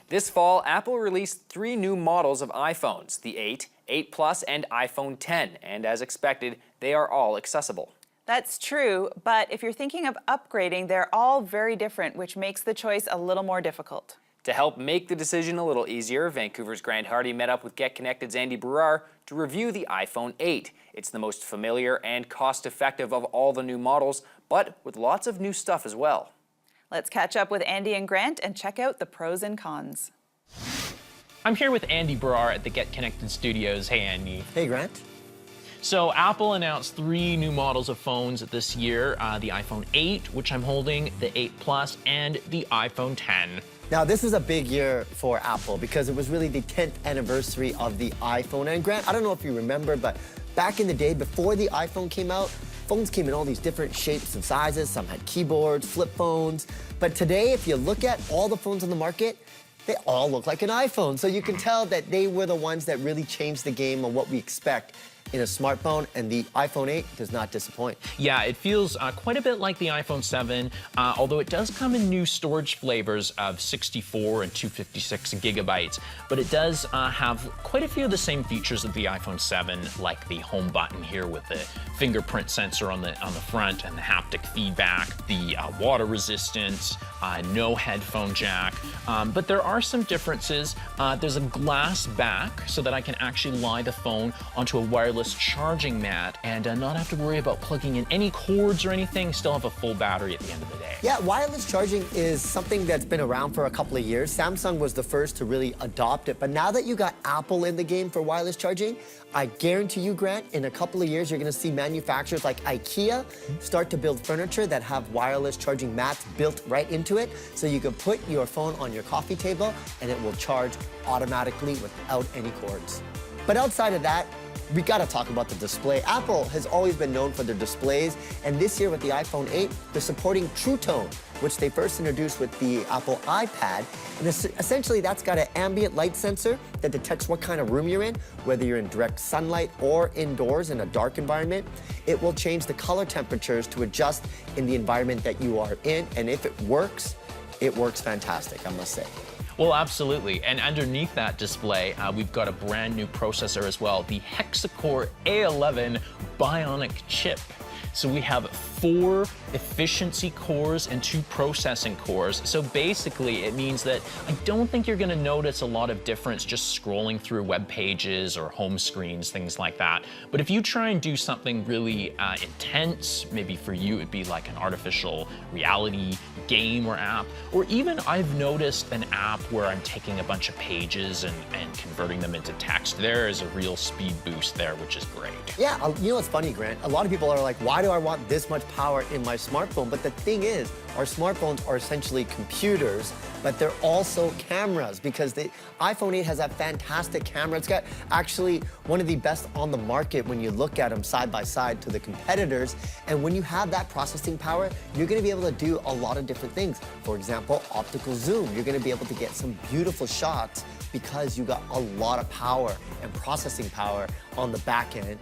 This fall, Apple released 3 new models of iPhones, the 8, 8 Plus, and iPhone 10, and as expected, they are all accessible. That's true, but if you're thinking of upgrading, they're all very different, which makes the choice a little more difficult. To help make the decision a little easier, Vancouver's Grant Hardy met up with GetConnected's Andy Baryer to review the iPhone 8. It's the most familiar and cost-effective of all the new models, but with lots of new stuff as well. Let's catch up with Andy and Grant and check out the pros and cons. I'm here with Andy Baryer at the GetConnected studios. Hey, Andy. Hey, Grant. So Apple announced 3 new models of phones this year, the iPhone 8, which I'm holding, the 8 Plus, and the iPhone 10. Now, this is a big year for Apple because it was really the 10th anniversary of the iPhone. And Grant, I don't know if you remember, but back in the day, before the iPhone came out, phones came in all these different shapes and sizes. Some had keyboards, flip phones. But today, if you look at all the phones on the market, they all look like an iPhone. So you can tell that they were the ones that really changed the game on what we expect in a smartphone, and the iPhone 8 does not disappoint. Yeah, it feels quite a bit like the iPhone 7, although it does come in new storage flavors of 64 and 256 gigabytes, but it does have quite a few of the same features of the iPhone 7, like the home button here with the fingerprint sensor on the front and the haptic feedback, the water resistance, no headphone jack, but there are some differences. There's a glass back so that I can actually lie the phone onto a wireless charging mat and not have to worry about plugging in any cords or anything, still have a full battery at the end of the day. Yeah, wireless charging is something that's been around for a couple of years. Samsung was the first to really adopt it, but now that you got Apple in the game for wireless charging, I guarantee you, Grant, in a couple of years, you're gonna see manufacturers like IKEA start to build furniture that have wireless charging mats built right into it, so you can put your phone on your coffee table and it will charge automatically without any cords. But outside of that, we gotta talk about the display. Apple has always been known for their displays, and this year with the iPhone 8, they're supporting True Tone, which they first introduced with the Apple iPad. And essentially, that's got an ambient light sensor that detects what kind of room you're in, whether you're in direct sunlight or indoors in a dark environment. It will change the color temperatures to adjust in the environment that you are in, and if it works fantastic, I must say. Well, absolutely. And underneath that display, we've got a brand new processor as well, the Hexa-Core A11 Bionic chip. So we have 4 efficiency cores and 2 processing cores. So basically, it means that I don't think you're gonna notice a lot of difference just scrolling through web pages or home screens, things like that. But if you try and do something really intense, maybe for you it'd be like an artificial reality game or app, or even I've noticed an app where I'm taking a bunch of pages and converting them into text. There is a real speed boost there, which is great. Yeah, you know what's funny, Grant? A lot of people are like, why do I want this much power in my smartphone? But the thing is, our smartphones are essentially computers, but they're also cameras, because the iPhone 8 has that fantastic camera. It's got actually one of the best on the market when you look at them side by side to the competitors. And when you have that processing power, you're gonna be able to do a lot of different things. For example, optical zoom. You're gonna be able to get some beautiful shots because you got a lot of power and processing power on the back end.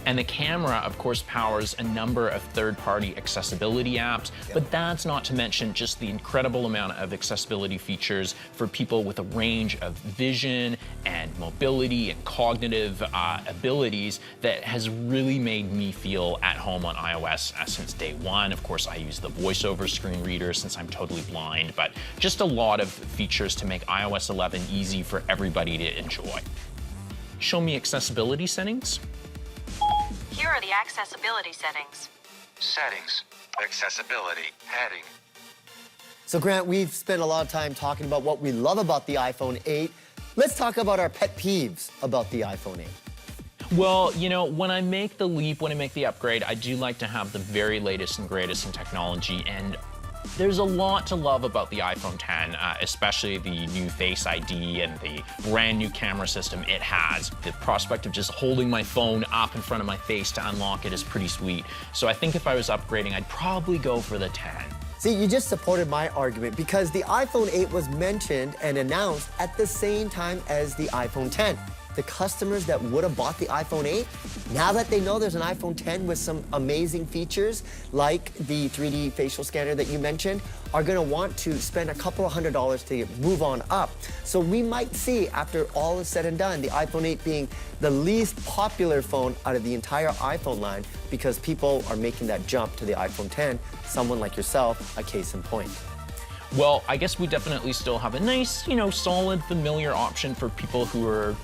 And the camera, of course, powers a number of third-party accessibility apps, but that's not to mention just the incredible amount of accessibility features for people with a range of vision and mobility and cognitive abilities that has really made me feel at home on iOS since day one. Of course, I use the voiceover screen reader since I'm totally blind, but just a lot of features to make iOS 11 easy for everybody to enjoy. Show me accessibility settings. Here are the accessibility settings. Settings. Accessibility. Heading. So Grant, we've spent a lot of time talking about what we love about the iPhone 8. Let's talk about our pet peeves about the iPhone 8. Well, you know, when I make the leap, when I make the upgrade, I do like to have the very latest and greatest in technology, and there's a lot to love about the iPhone 10, especially the new Face ID and the brand new camera system it has. The prospect of just holding my phone up in front of my face to unlock it is pretty sweet. So I think if I was upgrading, I'd probably go for the 10. See, you just supported my argument because the iPhone 8 was mentioned and announced at the same time as the iPhone 10. the customers that would have bought the iPhone 8, now that they know there's an iPhone 10 with some amazing features like the 3D facial scanner that you mentioned, are going to want to spend a couple of $100s to move on up. So we might see, after all is said and done, the iPhone 8 being the least popular phone out of the entire iPhone line because people are making that jump to the iPhone 10. Someone like yourself, a case in point. Well, I guess we definitely still have a nice, solid, familiar option for people who are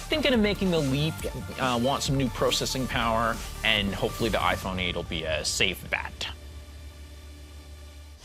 thinking of making the leap, want some new processing power, and hopefully the iPhone 8 will be a safe bet.